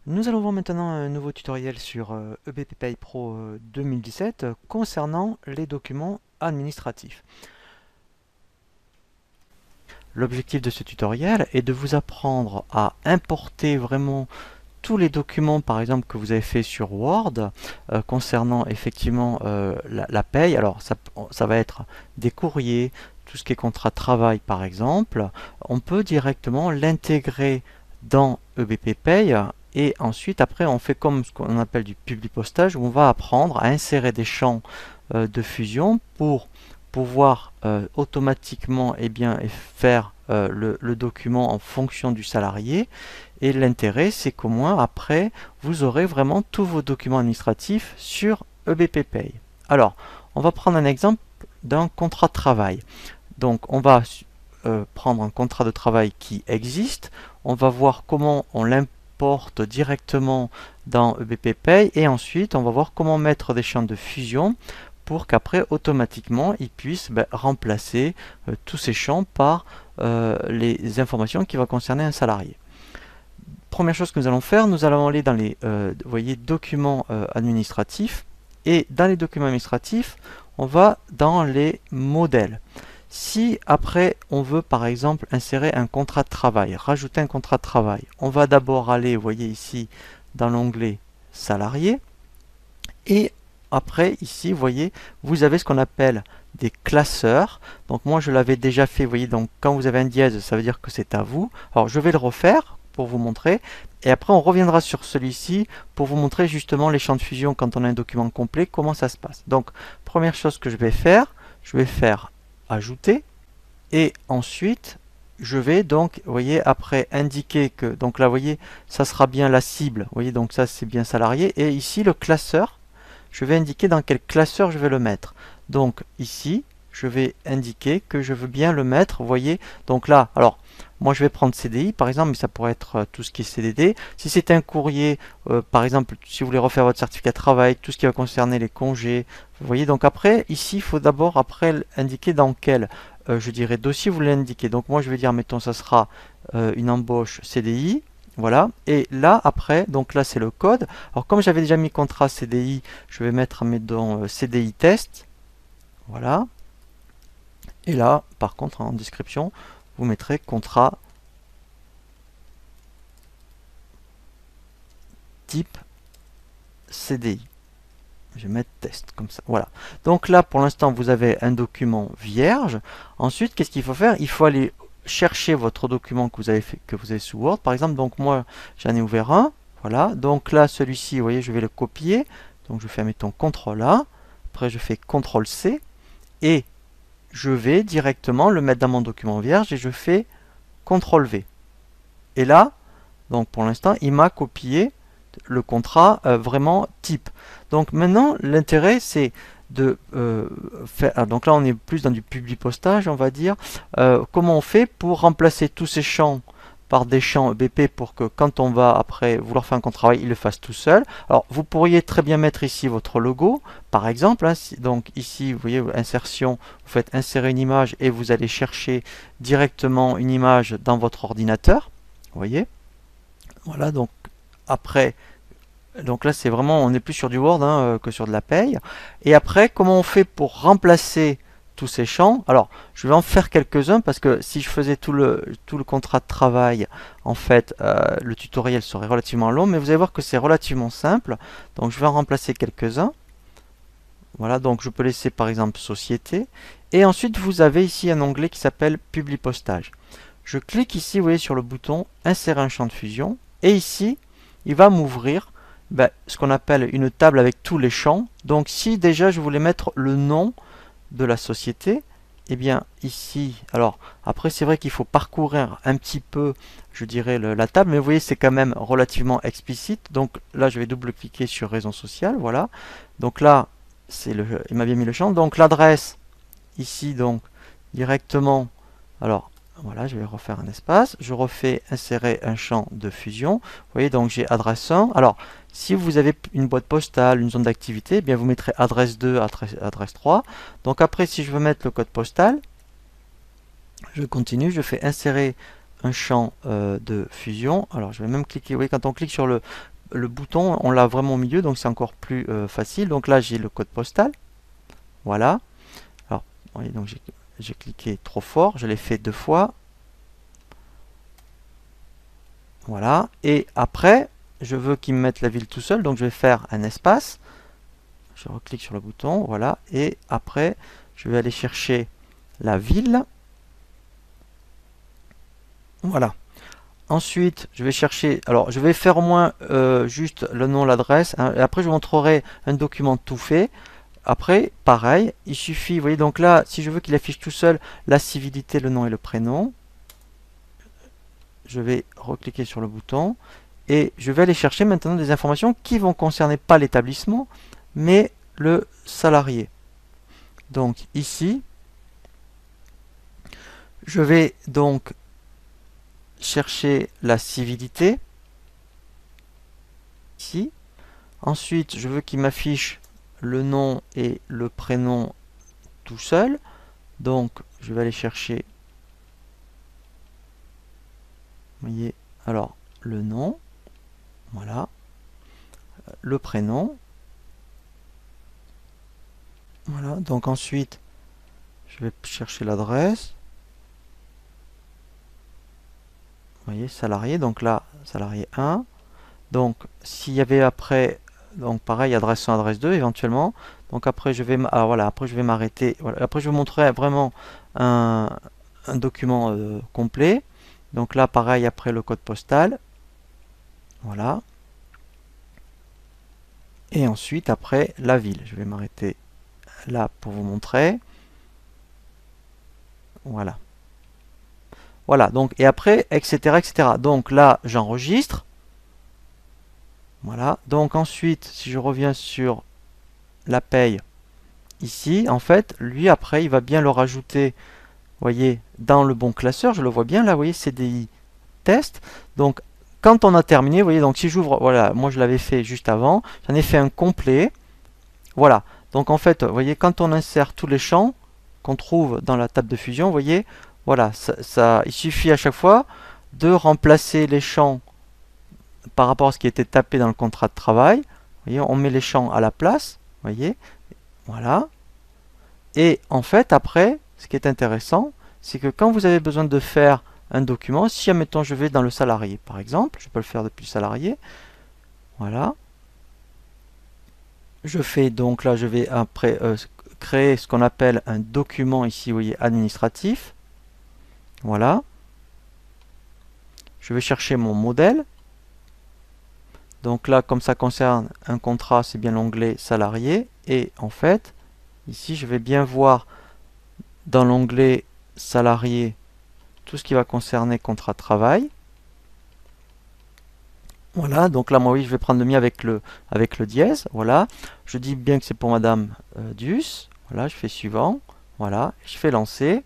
Nous allons voir maintenant un nouveau tutoriel sur EBP Pay Pro 2017 concernant les documents administratifs. L'objectif de ce tutoriel est de vous apprendre à importer vraiment tous les documents, par exemple, que vous avez fait sur Word concernant effectivement la paye. Alors, ça va être des courriers, tout ce qui est contrat de travail, par exemple. On peut directement l'intégrer dans EBP Pay et ensuite, après, on fait comme ce qu'on appelle du publipostage, où on va apprendre à insérer des champs de fusion pour pouvoir automatiquement faire le document en fonction du salarié. Et l'intérêt, c'est qu'au moins après, vous aurez vraiment tous vos documents administratifs sur EBP Pay. Alors, on va prendre un exemple d'un contrat de travail. Donc, on va prendre un contrat de travail qui existe. On va voir comment on l'importe directement dans EBP Pay. Et ensuite, on va voir comment mettre des champs de fusion pour qu'après, automatiquement, il puisse remplacer tous ces champs par les informations qui vont concerner un salarié. Première chose que nous allons faire, nous allons aller dans les vous voyez, documents administratifs. Et dans les documents administratifs, on va dans les modèles. Si après on veut par exemple insérer un contrat de travail, rajouter un contrat de travail, on va d'abord aller, vous voyez ici, dans l'onglet salarié. Et après ici, vous voyez, vous avez ce qu'on appelle des classeurs. Donc moi je l'avais déjà fait, vous voyez, donc quand vous avez un dièse, ça veut dire que c'est à vous. Alors je vais le refaire pour vous montrer. Et après on reviendra sur celui-ci pour vous montrer justement les champs de fusion quand on a un document complet, comment ça se passe. Donc première chose que je vais faire ajouter. Et ensuite, je vais donc, vous voyez, après indiquer que, donc là, vous voyez, ça sera bien la cible. Vous voyez, donc ça, c'est bien salarié. Et ici, le classeur, je vais indiquer dans quel classeur je vais le mettre. Donc ici, je vais indiquer que je veux bien le mettre, vous voyez. Donc là, alors, moi je vais prendre CDI par exemple, mais ça pourrait être tout ce qui est CDD. Si c'est un courrier, par exemple, si vous voulez refaire votre certificat de travail, tout ce qui va concerner les congés, vous voyez. Donc après, ici, il faut d'abord après indiquer dans quel, je dirais, dossier vous l'indiquez. Donc moi je vais dire, mettons, ça sera une embauche CDI. Voilà, et là après, donc là c'est le code. Alors comme j'avais déjà mis contrat CDI, je vais mettre mettons CDI test. Voilà. Et là, par contre, en description, vous mettrez contrat type CDI. Je vais mettre test comme ça. Voilà. Donc là, pour l'instant, vous avez un document vierge. Ensuite, qu'est-ce qu'il faut faire? Il faut aller chercher votre document que vous avez fait, que vous avez sous Word. Par exemple, donc moi, j'en ai ouvert un. Voilà. Donc là, celui-ci, vous voyez, je vais le copier. Donc je fais, mettons, CTRL A. Après, je fais CTRL C. Et je vais directement le mettre dans mon document vierge et je fais CTRL V. Et là, donc pour l'instant, il m'a copié le contrat vraiment type. Donc maintenant, l'intérêt, c'est de faire. Donc là, on est plus dans du publipostage, on va dire. Comment on fait pour remplacer tous ces champs par des champs BP pour que quand on va après vouloir faire un contrat travail, il le fasse tout seul. Alors, vous pourriez très bien mettre ici votre logo, par exemple. Hein, donc ici, vous voyez, insertion, vous faites insérer une image et vous allez chercher directement une image dans votre ordinateur. Vous voyez. Voilà, donc après, donc là c'est vraiment, on est plus sur du Word que sur de la paye. Et après, comment on fait pour remplacer tous ces champs? Alors, je vais en faire quelques-uns parce que si je faisais tout le contrat de travail, en fait, le tutoriel serait relativement long, mais vous allez voir que c'est relativement simple. Donc je vais en remplacer quelques-uns. Voilà, donc je peux laisser par exemple Société. Et ensuite, vous avez ici un onglet qui s'appelle Publipostage. Je clique ici, vous voyez, sur le bouton Insérer un champ de fusion. Et ici, il va m'ouvrir ce qu'on appelle une table avec tous les champs. Donc si déjà je voulais mettre le nom de la société, eh bien ici, alors après c'est vrai qu'il faut parcourir un petit peu, je dirais, la table, mais vous voyez c'est quand même relativement explicite. Donc là je vais double-cliquer sur raison sociale, voilà. Donc là, il m'a bien mis le champ. Donc l'adresse, ici donc directement, alors voilà, je vais refaire un espace, je refais insérer un champ de fusion. Vous voyez, donc j'ai adresse 1. Alors, si vous avez une boîte postale, une zone d'activité, eh bien vous mettrez adresse 2, adresse 3. Donc après, si je veux mettre le code postal, je continue, je fais insérer un champ de fusion. Alors, je vais même cliquer, vous voyez, quand on clique sur le le bouton, on l'a vraiment au milieu, donc c'est encore plus facile. Donc là, j'ai le code postal. Voilà. Alors, vous voyez, donc j'ai cliqué trop fort, je l'ai fait 2 fois. Voilà. Et après, je veux qu'il me mette la ville tout seul, donc je vais faire un espace. Je reclique sur le bouton, voilà. Et après, je vais aller chercher la ville. Voilà. Ensuite, je vais chercher, alors je vais faire au moins juste le nom, l'adresse, hein, et après je vous montrerai un document tout fait. Après, pareil, il suffit, vous voyez, donc là, si je veux qu'il affiche tout seul la civilité, le nom et le prénom, je vais recliquer sur le bouton, et je vais aller chercher maintenant des informations qui vont concerner pas l'établissement, mais le salarié. Donc ici, je vais donc chercher la civilité, ici. Ensuite, je veux qu'il m'affiche le nom et le prénom tout seul. Donc, je vais aller chercher, vous voyez, alors, le nom, voilà, le prénom, voilà, donc ensuite, je vais chercher l'adresse, vous voyez, salarié, donc là, salarié 1, donc, s'il y avait après, donc pareil, adresse 1, adresse 2, éventuellement, donc après, je vais, voilà, après, je vais m'arrêter, voilà, après, je vais vous montrer vraiment un document complet, donc là, pareil, après le code postal, voilà. Et ensuite, après, la ville. Je vais m'arrêter là pour vous montrer. Voilà. Voilà, donc, et après, etc., etc. Donc là, j'enregistre. Voilà. Donc ensuite, si je reviens sur la paye, ici, en fait, lui, après, il va bien le rajouter, vous voyez, dans le bon classeur. Je le vois bien là, vous voyez, CDI test. Donc, quand on a terminé, vous voyez, donc si j'ouvre, voilà, moi je l'avais fait juste avant, j'en ai fait un complet. Voilà. Donc en fait, vous voyez, quand on insère tous les champs qu'on trouve dans la table de fusion, vous voyez, voilà, il suffit à chaque fois de remplacer les champs par rapport à ce qui était tapé dans le contrat de travail. Vous voyez, on met les champs à la place. Vous voyez, voilà. Et en fait, après, ce qui est intéressant, c'est que quand vous avez besoin de faire un document, si admettons je vais dans le salarié, par exemple, je peux le faire depuis le salarié, voilà. Je fais donc là, je vais après créer ce qu'on appelle un document ici, vous voyez, administratif. Voilà. Je vais chercher mon modèle. Donc là, comme ça concerne un contrat, c'est bien l'onglet salarié. Et en fait, ici, je vais bien voir dans l'onglet salarié tout ce qui va concerner contrat de travail. Voilà, donc là, moi, oui, je vais prendre le mien avec le dièse. Voilà, je dis bien que c'est pour Madame Duss. Voilà, je fais suivant. Voilà, je fais lancer.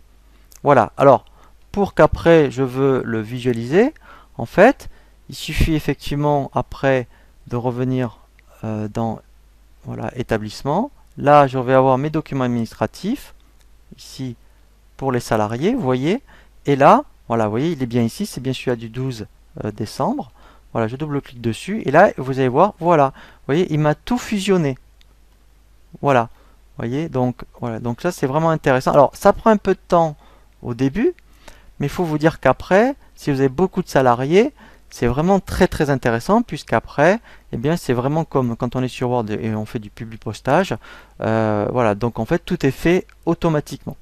Voilà, alors, pour qu'après, je veux le visualiser, en fait, il suffit effectivement, après, de revenir dans voilà, établissement. Là, je vais avoir mes documents administratifs, ici, pour les salariés, vous voyez. Et là, voilà, vous voyez, il est bien ici, c'est bien celui-là du 12 décembre. Voilà, je double-clique dessus et là, vous allez voir, voilà, vous voyez, il m'a tout fusionné. Voilà, vous voyez, donc voilà, donc ça c'est vraiment intéressant. Alors, ça prend un peu de temps au début, mais il faut vous dire qu'après, si vous avez beaucoup de salariés, c'est vraiment très très intéressant puisqu'après, eh bien, c'est vraiment comme quand on est sur Word et on fait du publipostage. Voilà, donc en fait, tout est fait automatiquement.